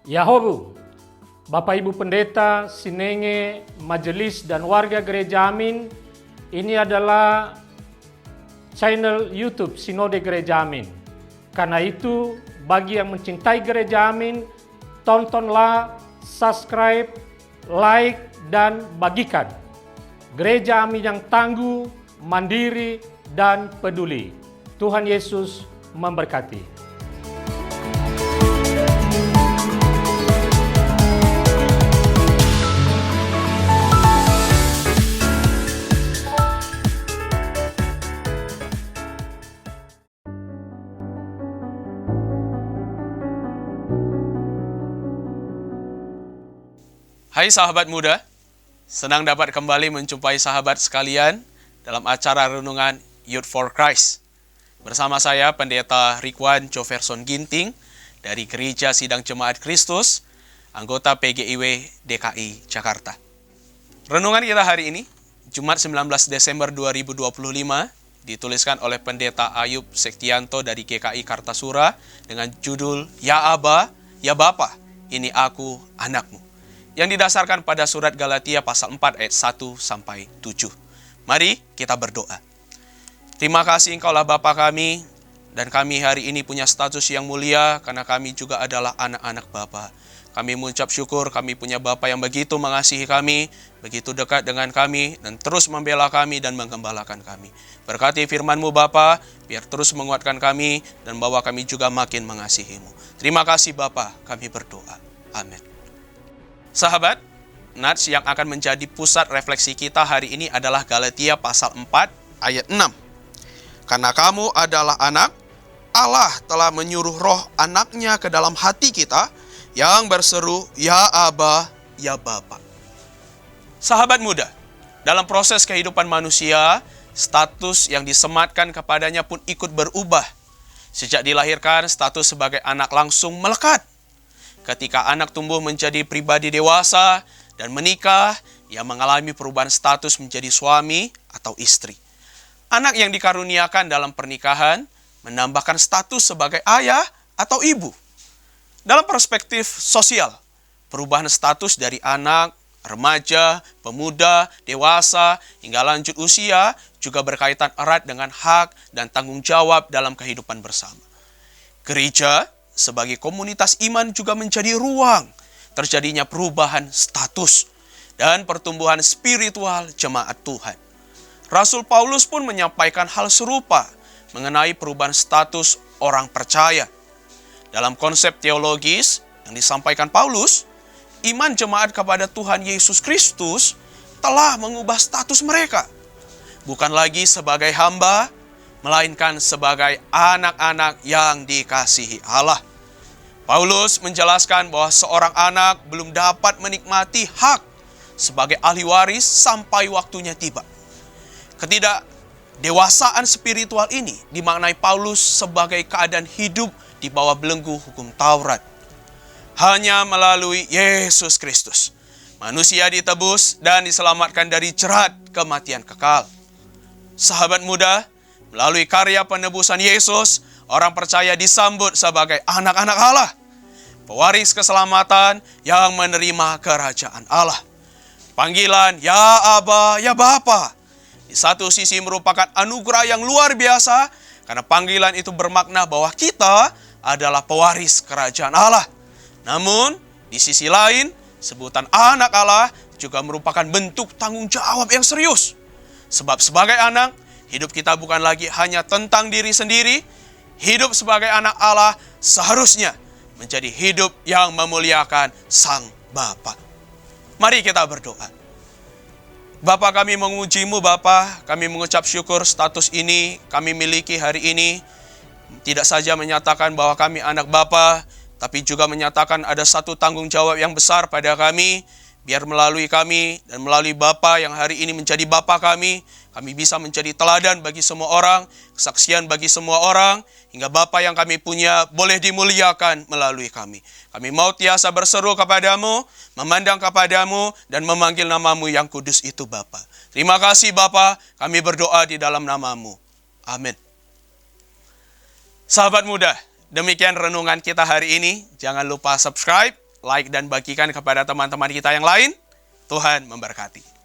Yahobu, Bapak Ibu Pendeta, Sinenge, Majelis dan warga Gereja Amin, ini adalah channel YouTube Sinode Gereja Amin. Karena itu, bagi yang mencintai Gereja Amin, tontonlah, subscribe, like, dan bagikan. Gereja Amin yang tangguh, mandiri, dan peduli. Tuhan Yesus memberkati. Hai sahabat muda, senang dapat kembali menjumpai sahabat sekalian dalam acara renungan Youth for Christ. Bersama saya Pendeta Rikwan Joverson Ginting dari Gereja Sidang Jemaat Kristus, anggota PGIW DKI Jakarta. Renungan kita hari ini, Jumat 19 Desember 2025, dituliskan oleh Pendeta Ayub Sektianto dari GKI Kartasura dengan judul Ya Aba, Ya Bapa, Ini Aku Anakmu, yang didasarkan pada surat Galatia pasal 4 ayat 1-7. Mari kita berdoa. Terima kasih Engkaulah Bapa kami, dan kami hari ini punya status yang mulia karena kami juga adalah anak-anak Bapa. Kami mengucap syukur kami punya Bapa yang begitu mengasihi kami, begitu dekat dengan kami, dan terus membela kami dan menggembalakan kami. Berkati firman-Mu Bapa, biar terus menguatkan kami dan bawa kami juga makin mengasihi-Mu. Terima kasih Bapa, kami berdoa. Amin. Sahabat, nats yang akan menjadi pusat refleksi kita hari ini adalah Galatia pasal 4 ayat 6. Karena kamu adalah anak, Allah telah menyuruh roh anaknya ke dalam hati kita yang berseru, Ya Aba, Ya Bapa. Sahabat muda, dalam proses kehidupan manusia, status yang disematkan kepadanya pun ikut berubah. Sejak dilahirkan, status sebagai anak langsung melekat. Ketika anak tumbuh menjadi pribadi dewasa dan menikah, ia mengalami perubahan status menjadi suami atau istri. Anak yang dikaruniakan dalam pernikahan menambahkan status sebagai ayah atau ibu. Dalam perspektif sosial, perubahan status dari anak, remaja, pemuda, dewasa, hingga lanjut usia juga berkaitan erat dengan hak dan tanggung jawab dalam kehidupan bersama. Gereja sebagai komunitas iman juga menjadi ruang terjadinya perubahan status dan pertumbuhan spiritual jemaat Tuhan. Rasul Paulus pun menyampaikan hal serupa mengenai perubahan status orang percaya. Dalam konsep teologis yang disampaikan Paulus, iman jemaat kepada Tuhan Yesus Kristus telah mengubah status mereka. Bukan lagi sebagai hamba, melainkan sebagai anak-anak yang dikasihi Allah. Paulus menjelaskan bahwa seorang anak belum dapat menikmati hak sebagai ahli waris sampai waktunya tiba. Ketidakdewasaan spiritual ini dimaknai Paulus sebagai keadaan hidup di bawah belenggu hukum Taurat. Hanya melalui Yesus Kristus, manusia ditebus dan diselamatkan dari jerat kematian kekal. Sahabat muda, melalui karya penebusan Yesus, orang percaya disambut sebagai anak-anak Allah, pewaris keselamatan yang menerima kerajaan Allah. Panggilan Ya Aba, Ya Bapa di satu sisi merupakan anugerah yang luar biasa karena panggilan itu bermakna bahwa kita adalah pewaris kerajaan Allah. Namun, di sisi lain, sebutan anak Allah juga merupakan bentuk tanggung jawab yang serius. Sebab sebagai anak, hidup kita bukan lagi hanya tentang diri sendiri. Hidup sebagai anak Allah seharusnya menjadi hidup yang memuliakan Sang Bapa. Mari kita berdoa. Bapa, kami menguji-Mu Bapa, kami mengucap syukur status ini kami miliki hari ini. Tidak saja menyatakan bahwa kami anak Bapa, tapi juga menyatakan ada satu tanggung jawab yang besar pada kami. Biar melalui kami dan melalui Bapa yang hari ini menjadi Bapa kami bisa menjadi teladan bagi semua orang, kesaksian bagi semua orang, hingga Bapa yang kami punya boleh dimuliakan melalui kami. Kami mau tiasa berseru kepadamu, memandang kepadamu, dan memanggil namamu yang kudus itu Bapa. Terima kasih Bapa, kami berdoa di dalam namamu. Amin. Sahabat muda, demikian renungan kita hari ini. Jangan lupa subscribe, like dan bagikan kepada teman-teman kita yang lain. Tuhan memberkati.